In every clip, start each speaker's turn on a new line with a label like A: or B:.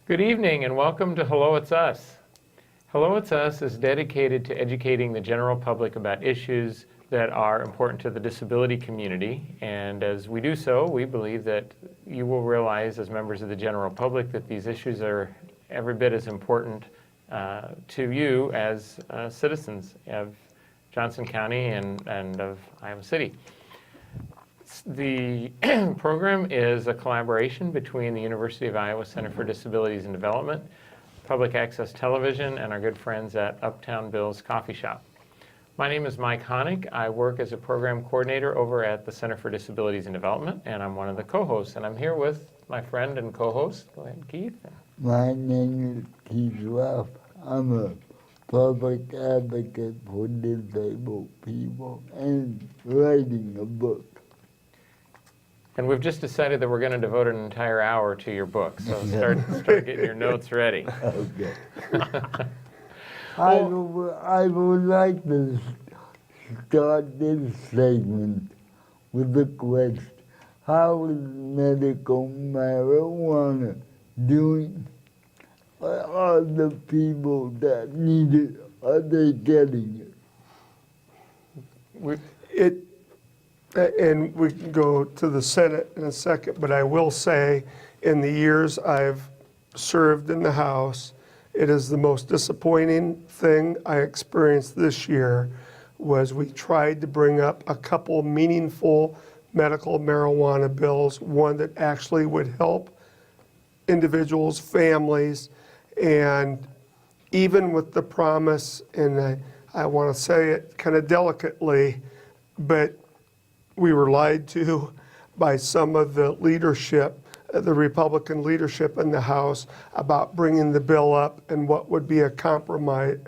A: Good evening and welcome to Hello, It's Us. Hello, It's Us is dedicated to educating the general public about issues that are important to the disability community. And as we do so, we believe that you will realize as members of the general public that these issues are every bit as important to you as citizens of Johnson County and of Iowa City. The program is a collaboration between the University of Iowa Center for Disabilities and Development, Public Access Television, and our good friends at Uptown Bill's Coffee Shop. My name is Mike Hoenig. I work as a program coordinator over at the Center for Disabilities and Development, and I'm one of the co-hosts. And I'm here with my friend and co-host, go ahead, Keith.
B: My name is Keith Ruff. I'm a public advocate for disabled people and writing a book.
A: And we've just decided that we're going to devote an entire hour to your book, so start getting your notes ready.
B: Okay. I would like to start this segment with the question, how is medical marijuana doing? Are the people that need it, are they getting it?
C: And we can go to the Senate in a second, but I will say in the years I've served in the House, it is the most disappointing thing I experienced this year was we tried to bring up a couple meaningful medical marijuana bills, one that actually would help individuals, families, and even with the promise, and I want to say it kind of delicately, but we were lied to by some of the leadership, the Republican leadership in the House, about bringing the bill up and what would be a compromise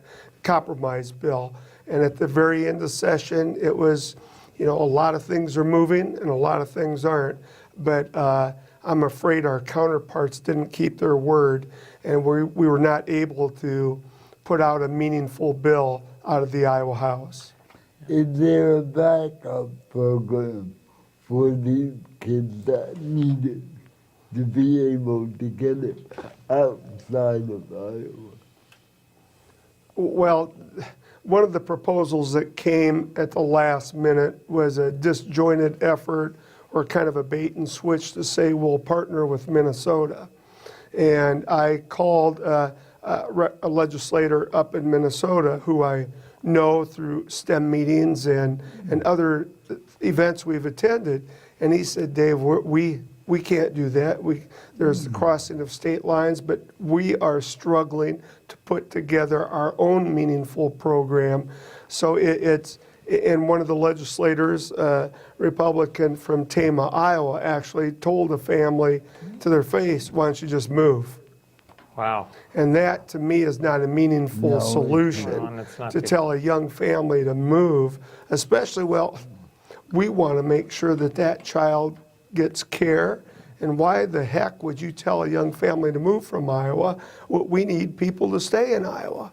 C: bill. And at the very end of session, it was, a lot of things are moving and a lot of things aren't. But I'm afraid our counterparts didn't keep their word, and we were not able to put out a meaningful bill out of the Iowa House.
B: Is there a backup program for these kids that need it to be able to get it outside of Iowa?
C: Well, one of the proposals that came at the last minute was a disjointed effort or kind of a bait and switch to say we'll partner with Minnesota. And I called a legislator up in Minnesota who I know through STEM meetings and other events we've attended, and he said, Dave, we can't do that. There's the crossing of state lines, but we are struggling to put together our own meaningful program. So and one of the legislators, Republican from Tama, Iowa, actually told a family to their face, why don't you just move?
A: Wow.
C: And that, to me, is not a meaningful solution to tell a young family to move, especially, we want to make sure that child gets care. And why the heck would you tell a young family to move from Iowa? Well, we need people to stay in Iowa.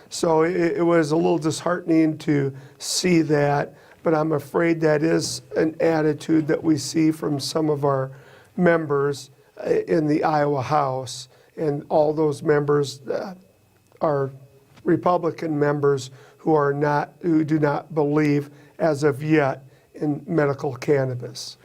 C: So it was a little disheartening to see that, but I'm afraid that is an attitude that we see from some of our members in the Iowa House. And all those members are Republican members who do not believe, as of yet, in medical cannabis.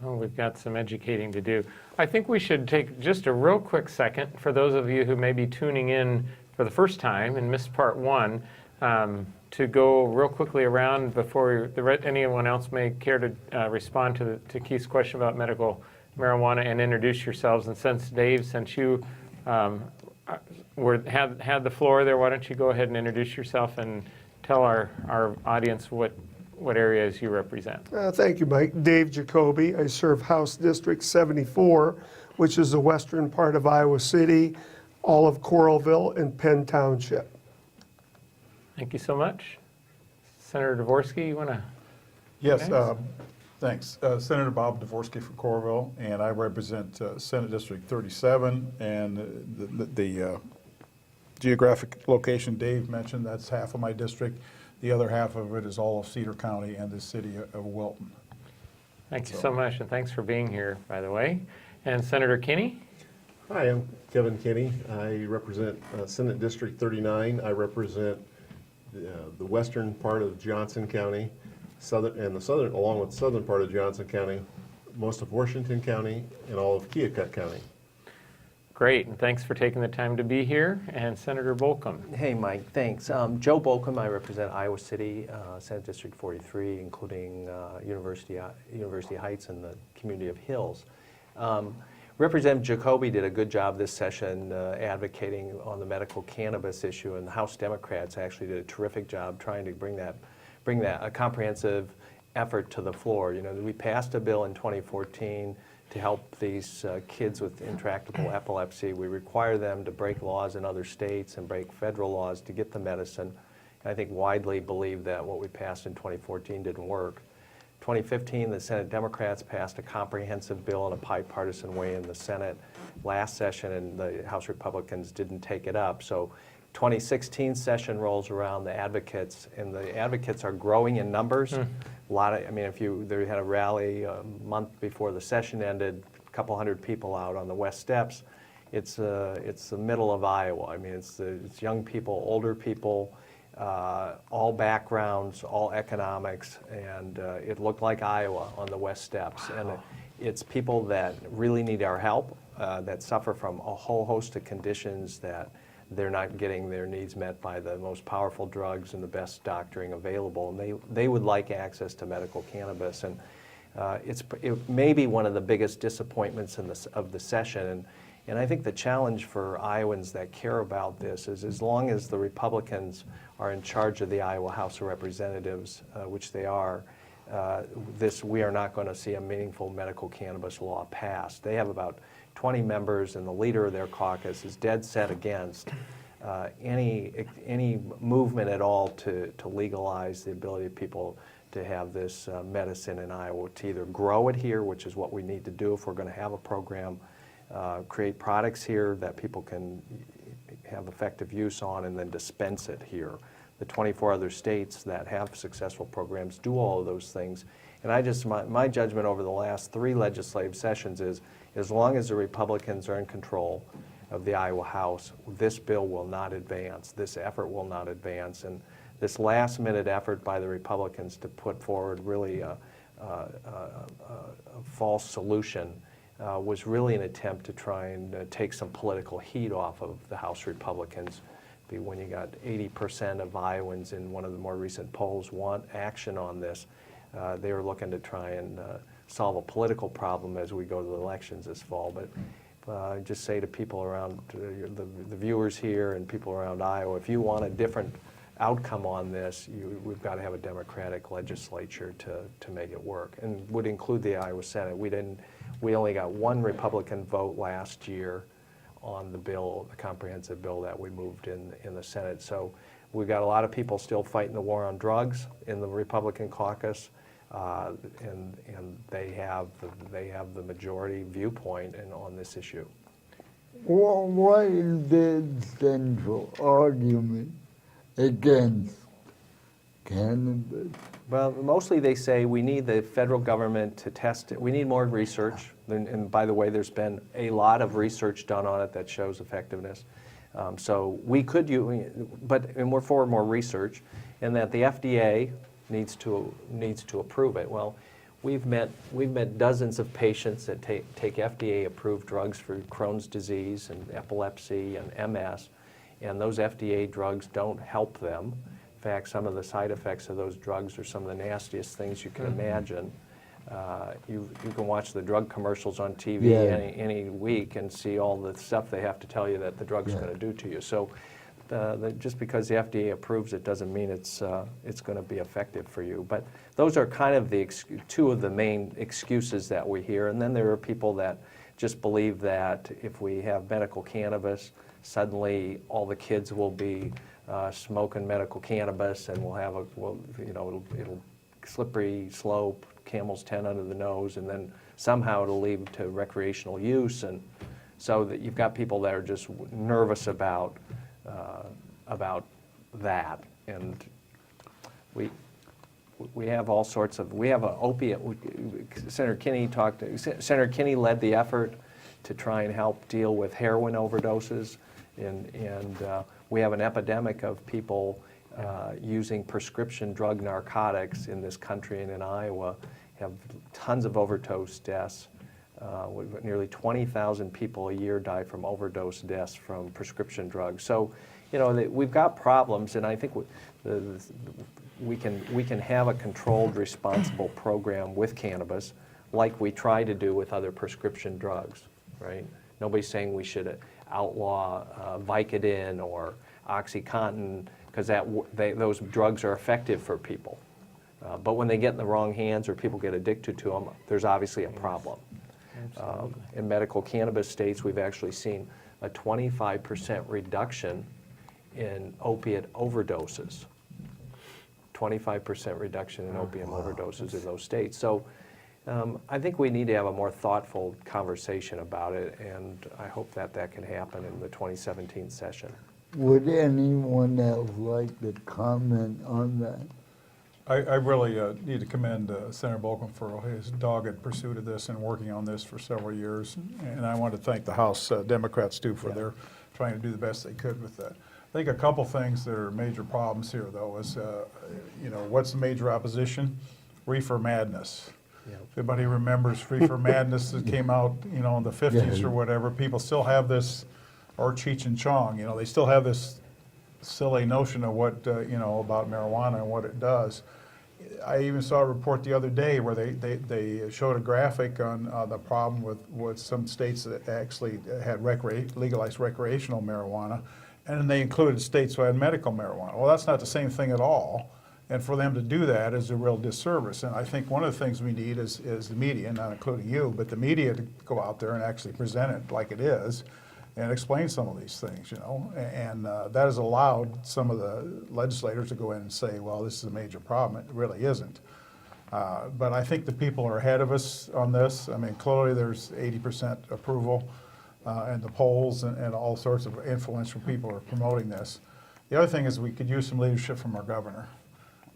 A: Oh, we've got some educating to do. I think we should take just a real quick second for those of you who may be tuning in for the first time and missed part one, to go real quickly around before anyone else may care to respond to Keith's question about medical marijuana and introduce yourselves. And since you had the floor there, why don't you go ahead and introduce yourself and tell our audience what areas you represent.
C: Thank you, Mike. Dave Jacoby. I serve House District 74, which is the western part of Iowa City, all of Coralville, and Penn Township.
A: Thank you so much. Senator Dvorsky, you want to?
D: Yes, thanks. Senator Bob Dvorsky from Coralville, and I represent Senate District 37, and the geographic location Dave mentioned, that's half of my district. The other half of it is all of Cedar County and the city of Wilton.
A: Thank you so much, and thanks for being here, by the way. And Senator Kinney?
E: Hi, I'm Kevin Kinney. I represent Senate District 39. I represent the western part of Johnson County, along with the southern part of Johnson County, most of Washington County, and all of Keokuk County.
A: Great, and thanks for taking the time to be here. And Senator Bolkcom.
F: Hey, Mike, thanks. Joe Bolkcom, I represent Iowa City, Senate District 43, including University Heights and the community of Hills. Representative Jacoby did a good job this session advocating on the medical cannabis issue, and the House Democrats actually did a terrific job trying to bring a comprehensive effort to the floor. You know, we passed a bill in 2014 to help these kids with intractable epilepsy. We require them to break laws in other states and break federal laws to get the medicine. And I think widely believe that what we passed in 2014 didn't work. 2015, the Senate Democrats passed a comprehensive bill in a bipartisan way in the Senate last session, and the House Republicans didn't take it up. So 2016 session rolls around, the advocates are growing in numbers. A lot of, I mean, they had a rally a month before the session ended, a couple hundred people out on the West Steps. It's the middle of Iowa. I mean, it's young people, older people, all backgrounds, all economics, and it looked like Iowa on the West Steps. And it's people that really need our help, that suffer from a whole host of conditions that they're not getting their needs met by the most powerful drugs and the best doctoring available. And they would like access to medical cannabis. And it may be one of the biggest disappointments of the session. And I think the challenge for Iowans that care about this is, as long as the Republicans are in charge of the Iowa House of Representatives, which they are, we are not going to see a meaningful medical cannabis law passed. They have about 20 members, and the leader of their caucus is dead set against any movement at all to legalize the ability of people to have this medicine in Iowa, to either grow it here, which is what we need to do if we're going to have a program, create products here that people can have effective use on, and then dispense it here. The 24 other states that have successful programs do all of those things. And my judgment over the last 3 legislative sessions is, as long as the Republicans are in control of the Iowa House, this bill will not advance. This effort will not advance. And this last-minute effort by the Republicans to put forward really a false solution was really an attempt to try and take some political heat off of the House Republicans. When you got 80% of Iowans in one of the more recent polls want action on this, they were looking to try and solve a political problem as we go to the elections this fall. But just say to people around, the viewers here and people around Iowa, if you want a different outcome on this, we've got to have a Democratic legislature to make it work, and would include the Iowa Senate. We only got 1 Republican vote last year on the bill, the comprehensive bill that we moved in the Senate. So we've got a lot of people still fighting the war on drugs in the Republican caucus, and they have the majority viewpoint on this issue.
B: Well, what is the central argument against cannabis?
F: Well, mostly they say we need the federal government to test it. We need more research. And by the way, there's been a lot of research done on it that shows effectiveness. So we could use, and we're for more research, and that the FDA needs to approve it. Well, we've met dozens of patients that take FDA-approved drugs for Crohn's disease and epilepsy and MS, and those FDA drugs don't help them. In fact, some of the side effects of those drugs are some of the nastiest things you can imagine. You can watch the drug commercials on TV any week and see all the stuff they have to tell you that the drug's going to do to you. So just because the FDA approves it doesn't mean it's going to be effective for you. But those are kind of the 2 of the main excuses that we hear. And then there are people that just believe that if we have medical cannabis, suddenly all the kids will be smoking medical cannabis, and it'll slippery slope, camel's 10 under the nose, and then somehow it'll lead to recreational use. And so that you've got people that are just nervous about that. And we have all sorts of, we have an opiate. Senator Kinney led the effort to try and help deal with heroin overdoses. And we have an epidemic of people using prescription drug narcotics in this country, and in Iowa have tons of overdose deaths. Nearly 20,000 people a year die from overdose deaths from prescription drugs. So, you know, we've got problems, and I think we can have a controlled, responsible program with cannabis, like we try to do with other prescription drugs, right? Nobody's saying we should outlaw Vicodin or OxyContin, because those drugs are effective for people. But when they get in the wrong hands or people get addicted to them, there's obviously a problem. In medical cannabis states, we've actually seen a 25% reduction in opiate overdoses. 25% reduction in opium overdoses in those states. So I think we need to have a more thoughtful conversation about it, and I hope that can happen in the 2017 session.
B: Would anyone else like to comment on that?
D: I really need to commend Senator Bolkcom for his dogged pursuit of this and working on this for several years. And I want to thank the House Democrats too for their trying to do the best they could with that. I think a couple things that are major problems here though is, you know, what's the major opposition? Reefer madness.
F: Yep.
D: If anybody remembers Reefer madness that came out, you know, in the 50s or whatever, people still have this, or Cheech and Chong, you know, they still have this silly notion of what, you know, about marijuana and what it does. I even saw a report the other day where they showed a graphic on the problem with some states that actually had legalized recreational marijuana, and then they included states who had medical marijuana. Well, that's not the same thing at all, and for them to do that is a real disservice. And I think one of the things we need is the media, not including you, but the media to go out there and actually present it like it is, and explain some of these things, you know, and that has allowed some of the legislators to go in and say, well, this is a major problem. It really isn't. But I think the people are ahead of us on this. I mean, clearly there's 80% approval in the polls, and all sorts of influential people are promoting this. The other thing is we could use some leadership from our governor.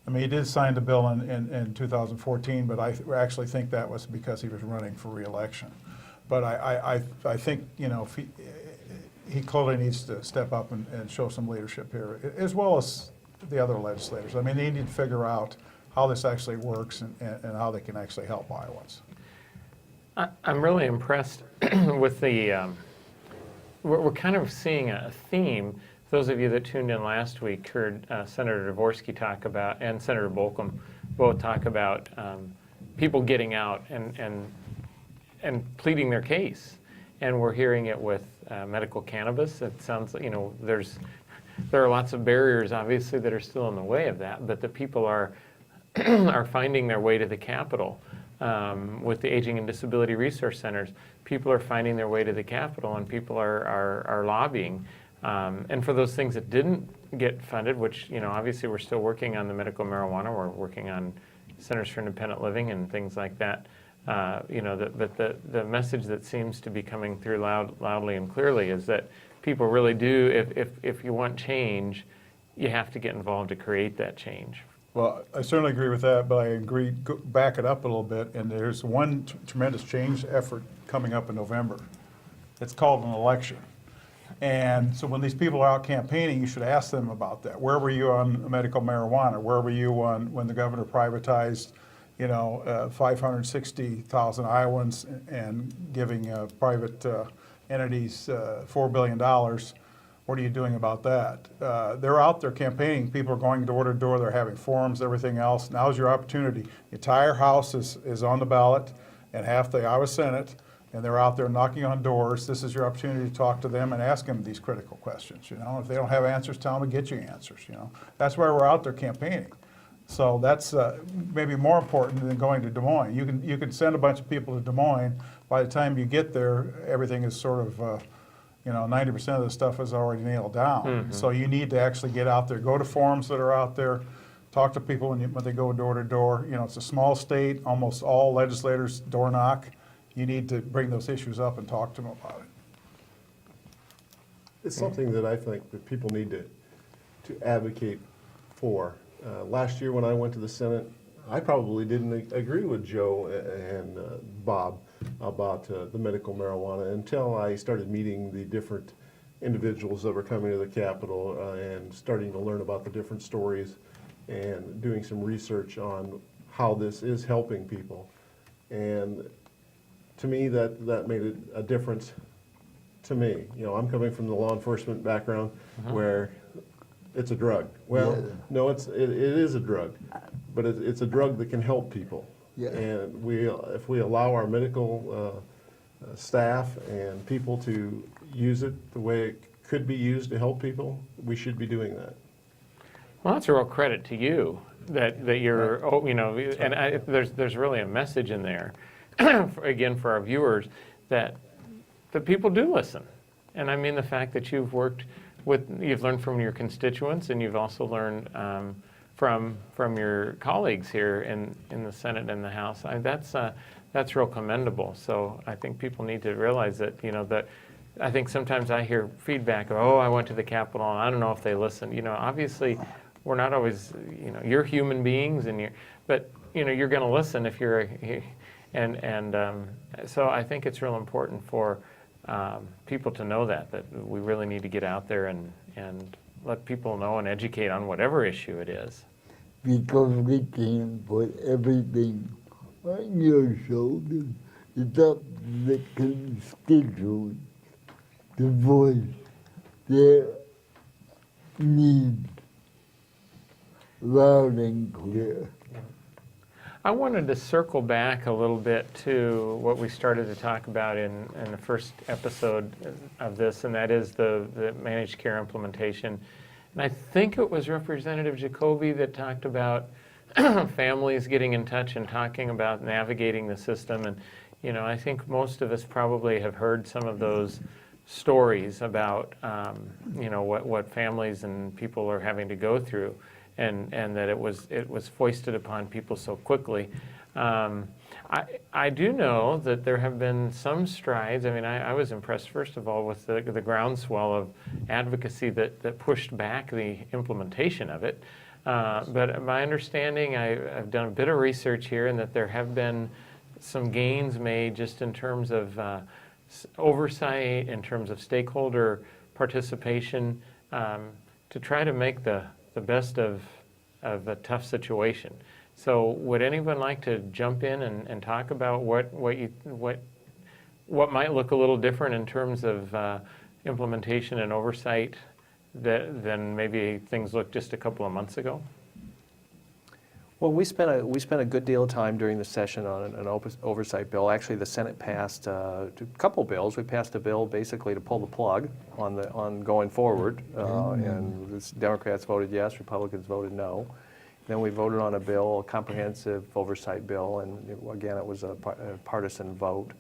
D: I mean, he did sign the bill in 2014, but I actually think that was because he was running for re-election. But I think, you know, if he clearly needs to step up and show some leadership here, as well as the other legislators. I mean, they need to figure out how this actually works and how they can actually help Iowans.
A: I'm really impressed with the, we're kind of seeing a theme. Those of you that tuned in last week heard Senator Dvorsky talk about, and Senator Bolkcom both talk about people getting out and pleading their case. And we're hearing it with medical cannabis. It sounds like, you know, there are lots of barriers, obviously, that are still in the way of that, but the people are finding their way to the Capitol. With the Aging and Disability Resource Centers, people are finding their way to the Capitol, and people are lobbying. And for those things that didn't get funded, which, you know, obviously we're still working on the medical marijuana, we're working on Centers for Independent Living and things like that. You know, but the message that seems to be coming through loudly and clearly is that people really do, if you want change, you have to get involved to create that change.
D: Well, I certainly agree with that, but I agree, back it up a little bit, and there's one tremendous change effort coming up in November. It's called an election. And so when these people are out campaigning, you should ask them about that. Where were you on medical marijuana? Where were you on when the governor privatized, you know, 560,000 Iowans and giving private entities $4 billion? What are you doing about that? They're out there campaigning. People are going door to door. They're having forums, everything else. Now's your opportunity. The entire House is on the ballot and half the Iowa Senate, and they're out there knocking on doors. This is your opportunity to talk to them and ask them these critical questions. You know, if they don't have answers, tell them to get you answers. You know, that's why we're out there campaigning. So that's maybe more important than going to Des Moines. You can send a bunch of people to Des Moines. By the time you get there, everything is sort of, you know, 90% of the stuff is already nailed down. Mm-hmm. So you need to actually get out there, go to forums that are out there, talk to people when they go door to door. You know, it's a small state. Almost all legislators door knock. You need to bring those issues up and talk to them about it.
E: It's something that I think that people need to advocate for. Last year when I went to the Senate, I probably didn't agree with Joe and Bob about the medical marijuana until I started meeting the different individuals that were coming to the Capitol and starting to learn about the different stories and doing some research on how this is helping people. And to me, that made it a difference to me. You know, I'm coming from the law enforcement background where it's a drug. Well,
B: Yeah.
E: no, it is a drug, but it's a drug that can help people.
B: Yeah.
E: And if we allow our medical staff and people to use it the way it could be used to help people, we should be doing that.
A: Well, that's a real credit to you that you're, oh, you know, and there's really a message in there, again, for our viewers, that people do listen. And I mean the fact that you've learned from your constituents, and you've also learned from your colleagues here in the Senate and the House. That's real commendable. So I think people need to realize that, you know, that I think sometimes I hear feedback of, oh, I went to the Capitol and I don't know if they listen. You know, obviously we're not always, you know, you're human beings, but you know, you're going to listen if you're, so I think it's real important for people to know that we really need to get out there and let people know and educate on whatever issue it is.
B: Because we can't put everything on your shoulders. It's up to the constituents to voice their needs loud and clear.
A: I wanted to circle back a little bit to what we started to talk about in the first episode of this, and that is the managed care implementation. And I think it was Representative Jacoby that talked about families getting in touch and talking about navigating the system. And, you know, I think most of us probably have heard some of those stories about, you know, what families and people are having to go through. And that it was foisted upon people so quickly. I do know that there have been some strides. I mean, I was impressed, first of all, with the groundswell of advocacy that pushed back the implementation of it. But my understanding, I've done a bit of research here, and that there have been some gains made just in terms of oversight, in terms of stakeholder participation, to try to make the best of a tough situation. So would anyone like to jump in and talk about what might look a little different in terms of implementation and oversight than maybe things looked just a couple of months ago?
F: Well, we spent a good deal of time during the session on an oversight bill. Actually, the Senate passed a couple bills. We passed a bill basically to pull the plug on going forward, and the Democrats voted yes, Republicans voted no. Then we voted on a bill, a comprehensive oversight bill, and again, it was a partisan vote.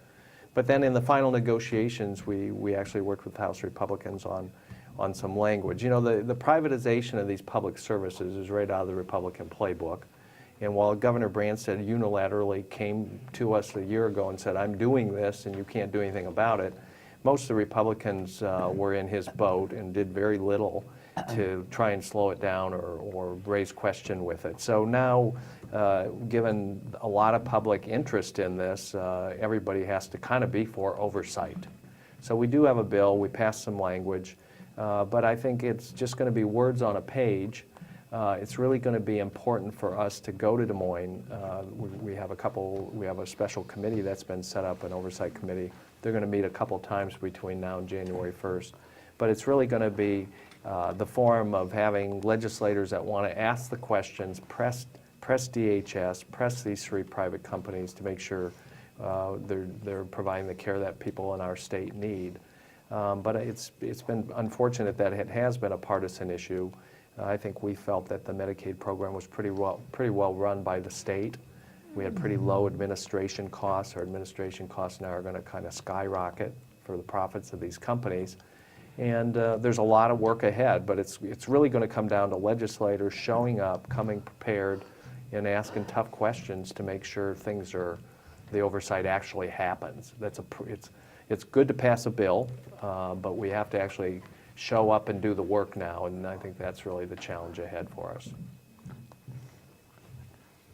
F: But then in the final negotiations, we actually worked with House Republicans on some language. You know, the privatization of these public services is right out of the Republican playbook. And while Governor Branstad unilaterally came to us a year ago and said, I'm doing this and you can't do anything about it, most of the Republicans were in his boat and did very little to try and slow it down or raise question with it. So now, given a lot of public interest in this, everybody has to kind of be for oversight. So we do have a bill, we passed some language, but I think it's just going to be words on a page. It's really going to be important for us to go to Des Moines. We have a special committee that's been set up, an oversight committee. They're going to meet a couple times between now and January 1st. But it's really going to be the forum of having legislators that want to ask the questions, press DHS, press these three private companies to make sure they're providing the care that people in our state need. But it's been unfortunate that it has been a partisan issue. I think we felt that the Medicaid program was pretty well run by the state. We had pretty low administration costs. Our administration costs now are going to kind of skyrocket for the profits of these companies. And there's a lot of work ahead, but it's really going to come down to legislators showing up, coming prepared, and asking tough questions to make sure the oversight actually happens. It's good to pass a bill, but we have to actually show up and do the work now, and I think that's really the challenge ahead for us.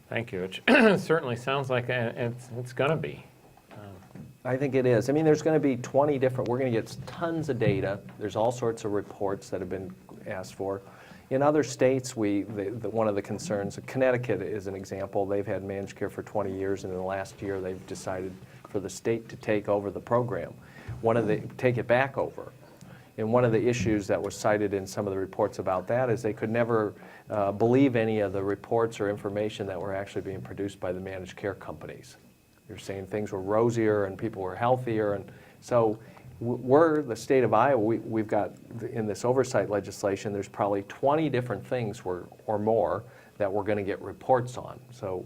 A: Thank you. It certainly sounds like it's going to be.
F: I think it is. I mean, there's going to be 20 different, we're going to get tons of data. There's all sorts of reports that have been asked for. In other states, one of the concerns, Connecticut is an example, they've had managed care for 20 years, and in the last year they've decided for the state to take over the program, take it back over. And one of the issues that was cited in some of the reports about that is they could never believe any of the reports or information that were actually being produced by the managed care companies. You're saying things were rosier and people were healthier, and so we're the state of Iowa. We've got in this oversight legislation, there's probably 20 different things or more that we're going to get reports on. So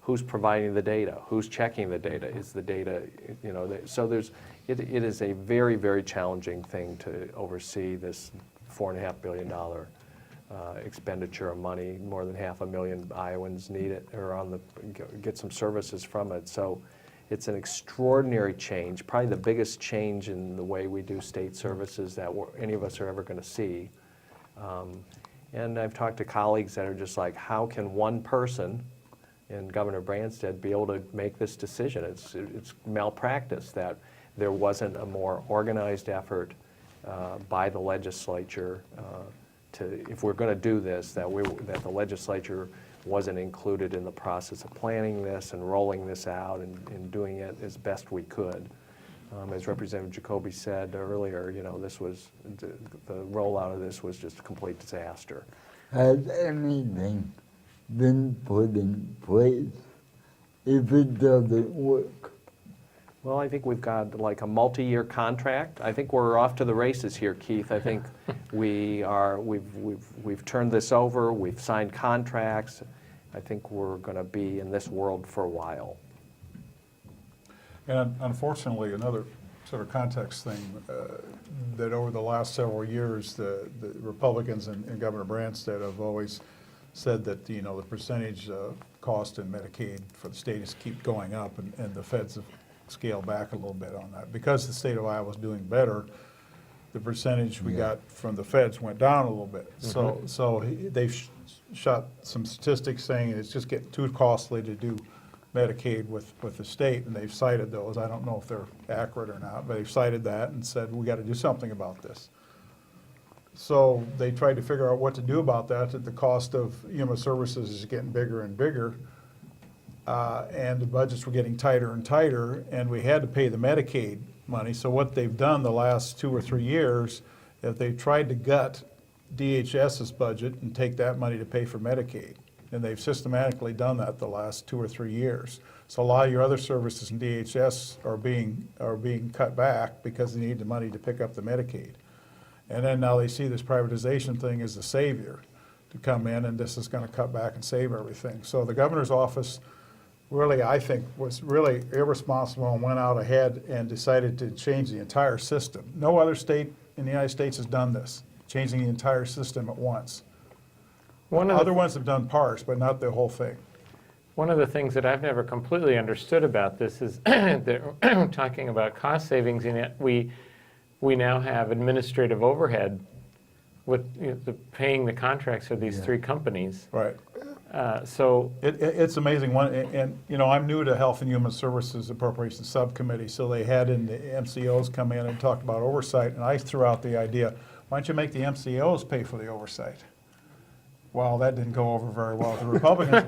F: who's providing the data? Who's checking the data? Is the data, so it is a very, very challenging thing to oversee this $4.5 billion expenditure of money. More than 500,000 Iowans need it or get some services from it. So it's an extraordinary change, probably the biggest change in the way we do state services that any of us are ever going to see. And I've talked to colleagues that are just like, how can one person in Governor Branstad be able to make this decision? It's malpractice that there wasn't a more organized effort by the legislature if we're going to do this, that the legislature wasn't included in the process of planning this and rolling this out and doing it as best we could. As Representative Jacoby said earlier, this was the rollout of this was just a complete disaster.
B: Has anything been put in place if it doesn't work?
F: Well, I think we've got like a multi-year contract. I think we're off to the races here, Keith. I think we've turned this over. We've signed contracts. I think we're going to be in this world for a while.
D: And unfortunately, another sort of context thing, that over the last several years, the Republicans and Governor Branstad have always said that, the percentage cost in Medicaid for the state is keep going up, and the feds have scaled back a little bit on that. Because the state of Iowa was doing better, the percentage we got from the feds went down a little bit. So they've shot some statistics saying it's just getting too costly to do Medicaid with the state, and they've cited those. I don't know if they're accurate or not, but they've cited that and said, we got to do something about this. So they tried to figure out what to do about that the cost of human services is getting bigger and bigger, and the budgets were getting tighter and tighter, and we had to pay the Medicaid money. So what they've done the last 2 or 3 years is they've tried to gut DHS's budget and take that money to pay for Medicaid. And they've systematically done that the last 2 or 3 years. So a lot of your other services in DHS are being cut back because they need the money to pick up the Medicaid. And then now they see this privatization thing as the savior to come in, and this is going to cut back and save everything. So the governor's office really, I think, was really irresponsible and went out ahead and decided to change the entire system. No other state in the United States has done this, changing the entire system at once. Other ones have done parts, but not the whole thing.
A: One of the things that I've never completely understood about this is that talking about cost savings, and yet we now have administrative overhead with paying the contracts for these 3 companies.
D: Right.
A: So
D: it's amazing. I'm new to Health and Human Services Appropriations Subcommittee, so they had in the MCOs come in and talked about oversight, and I threw out the idea, why don't you make the MCOs pay for the oversight? Well, that didn't go over very well with the Republicans,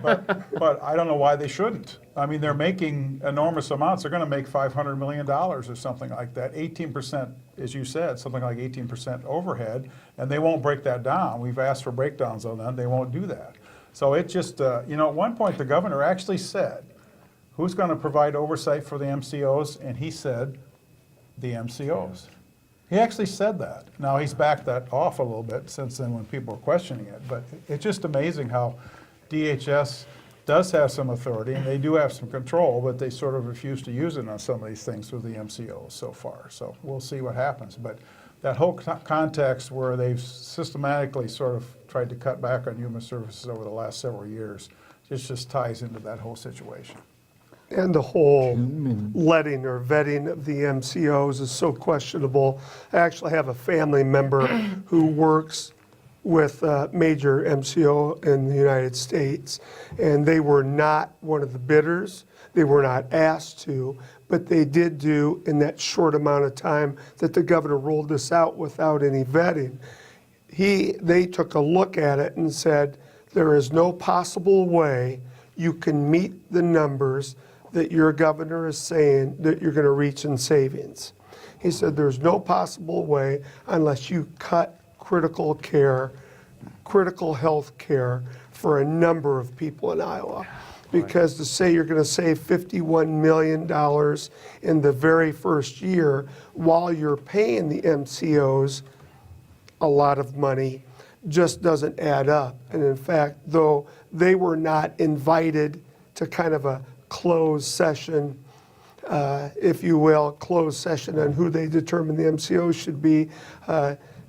D: but I don't know why they shouldn't. I mean, they're making enormous amounts. They're going to make $500 million or something like that. 18%, as you said, something like 18% overhead, and they won't break that down. We've asked for breakdowns on that. They won't do that. So it just, at one point the governor actually said, who's going to provide oversight for the MCOs? And he said, the MCOs. He actually said that. Now, he's backed that off a little bit since then when people are questioning it. But it's just amazing how DHS does have some authority, and they do have some control, but they sort of refuse to use it on some of these things with the MCOs so far. So we'll see what happens. But that whole context where they've systematically sort of tried to cut back on human services over the last several years just ties into that whole situation.
C: And the whole letting or vetting of the MCOs is so questionable. I actually have a family member who works with a major MCO in the United States, and they were not one of the bidders. They were not asked to, but they did do in that short amount of time that the governor rolled this out without any vetting. They took a look at it and said, there is no possible way you can meet the numbers that your governor is saying that you're going to reach in savings. He said there's no possible way unless you cut critical care, critical health care for a number of people in Iowa. Because to say you're going to save $51 million in the very first year while you're paying the MCOs a lot of money just doesn't add up. And in fact, though they were not invited to kind of a closed session, if you will, closed session on who they determined the MCOs should be,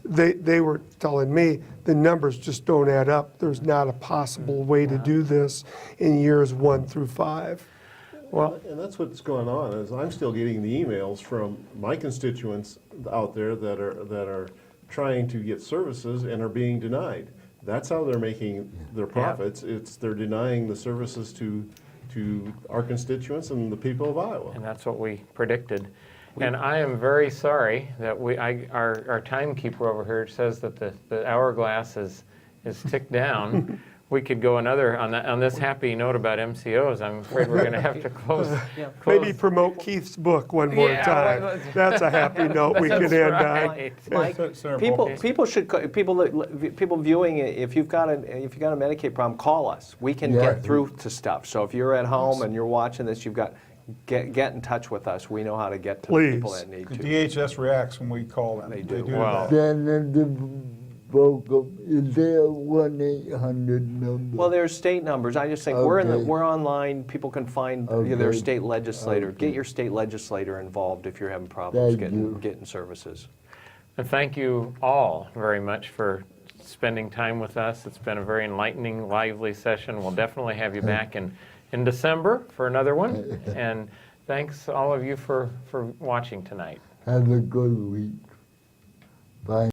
C: they were telling me the numbers just don't add up. There's not a possible way to do this in years 1 through 5.
A: Well,
E: And that's what's going on, is I'm still getting the emails from my constituents out there that are trying to get services and are being denied. That's how they're making their profits. They're denying the services to our constituents and the people of Iowa.
A: and that's what we predicted. And I am very sorry that our timekeeper over here says that the hourglass is ticked down. We could go another, on this happy note about MCOs, I'm afraid we're going to have to close.
C: Maybe promote Keith's book one more
A: Yeah,
C: time.
A: well,
C: That's a happy note we can
A: That's
C: end on.
A: right.
F: Mike,
D: Senator
F: people
D: Bolkcom.
F: people viewing it, if you've got a Medicaid problem, call us. We can
B: Yeah.
F: get through to stuff. So if you're at home and you're watching this, get in touch with us. We know how to get to the people
C: Please.
F: that need
D: The
F: to.
D: DHS reacts when we call them.
F: They do.
A: Wow.
B: Senator Bolkcom, is there a 1-800 number?
F: Well, there's state numbers. I just think
B: Okay.
F: we're online. People can find their
B: Okay.
F: state legislator.
B: Okay.
F: Get your state legislator involved if you're having problems
B: Thank you.
F: getting services.
A: And thank you all very much for spending time with us. It's been a very enlightening, lively session. We'll definitely have you back in December for another one. And thanks all of you for watching tonight.
B: Have a good week. Bye.